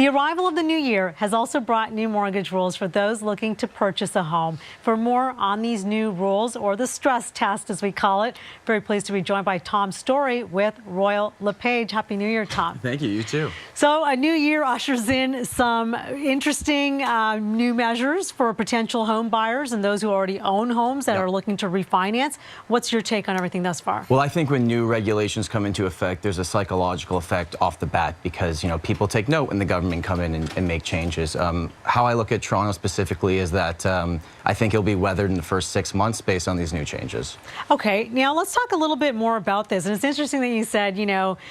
The arrival of the new year has also brought new mortgage rules for those looking to purchase a home. For more on these new rules, or the stress test as we call it, very pleased to be joined by Tom Storey with Royal LePage. Happy New Year, Tom. Thank you. You too. So a new year ushers in some interesting new measures for potential home buyers and those who already own homes that are looking to refinance. What's your take on everything thus far? Well, I think when new regulations come into effect, there's a psychological effect off the bat because, people take note when the government come in and make changes. How I look at Toronto specifically is that I think it'll be weathered in the first 6 months based on these new changes. Okay, now let's talk a little bit more about this. And it's interesting that you said,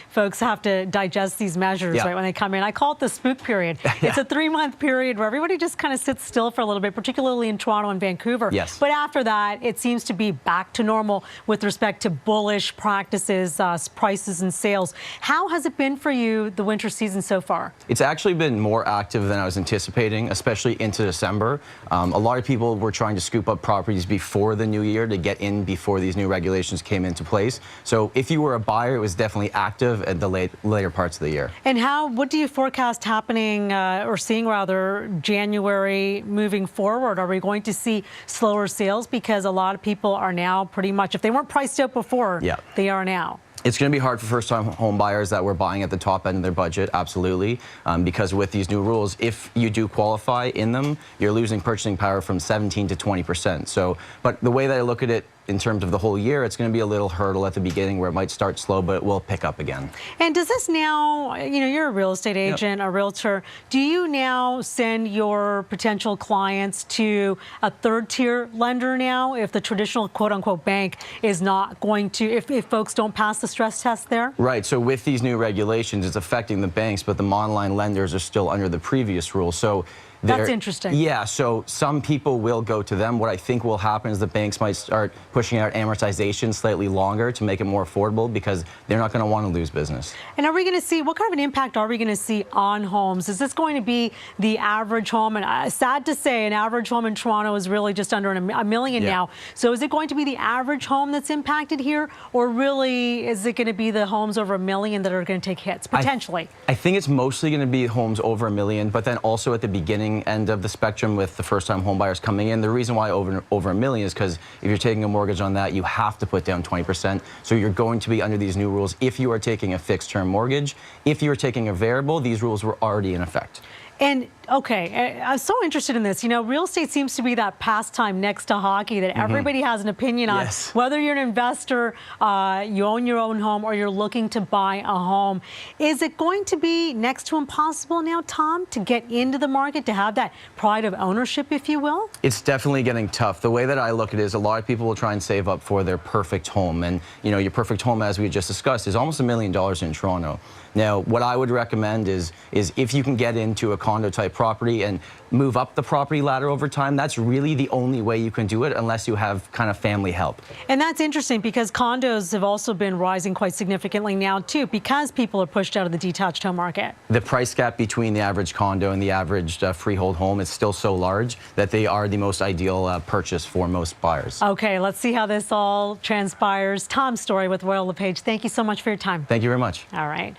folks have to digest these measures right when they come in. I call it the spook period. It's a 3-month period where everybody just kind of sits still for a little bit, particularly in Toronto and Vancouver. Yes. But after that, it seems to be back to normal with respect to bullish practices, prices and sales. How has it been for you the winter season so far? It's actually been more active than I was anticipating, especially into December. A lot of people were trying to scoop up properties before the new year to get in before these new regulations came into place. So if you were a buyer, it was definitely active at the later parts of the year. And what do you forecast happening or seeing rather January moving forward? Are we going to see slower sales because a lot of people are now pretty much, if they weren't priced out before, they are now? It's going to be hard for first-time home buyers that were buying at the top end of their budget, absolutely, because with these new rules, if you do qualify in them, you're losing purchasing power from 17 to 20%. So, but the way that I look at it in terms of the whole year, it's going to be a little hurdle at the beginning where it might start slow, but it will pick up again. And does this now, you're a real estate agent, a realtor, do you now send your potential clients to a third-tier lender now if the traditional quote-unquote bank is not going to, if folks don't pass the stress test there? Right, so with these new regulations, it's affecting the banks, but the monoline lenders are still under the previous rule. So that's interesting. Yeah, so some people will go to them. What I think will happen is the banks might start pushing out amortization slightly longer to make it more affordable because they're not going to want to lose business. And are we going to see, what kind of an impact are we going to see on homes? Is this going to be the average home? And sad to say, an average home in Toronto is really just under a million now. So is it going to be the average home that's impacted here? Or really, is it going to be the homes over $1 million that are going to take hits, potentially? I think it's mostly going to be homes over $1 million, but then also at the beginning end of the spectrum with the first-time home buyers coming in. The reason why over $1 million is because if you're taking a mortgage on that, you have to put down 20%. So you're going to be under these new rules if you are taking a fixed-term mortgage. If you're taking a variable, these rules were already in effect. And okay, I'm so interested in this. Real estate seems to be that pastime next to hockey that everybody has an opinion on. Whether you're an investor, you own your own home, or you're looking to buy a home. Is it going to be next to impossible now, Tom, to get into the market, to have that pride of ownership, if you will? It's definitely getting tough. The way that I look at it is a lot of people will try and save up for their perfect home. And, your perfect home, as we just discussed, is almost $1 million in Toronto. Now, what I would recommend is if you can get into a condo-type property and move up the property ladder over time, that's really the only way you can do it unless you have kind of family help. And that's interesting because condos have also been rising quite significantly now, too, because people are pushed out of the detached home market. The price gap between the average condo and the average freehold home is still so large that they are the most ideal purchase for most buyers. Okay, let's see how this all transpires. Tom Storey with Royal LePage, thank you so much for your time. Thank you very much. All right.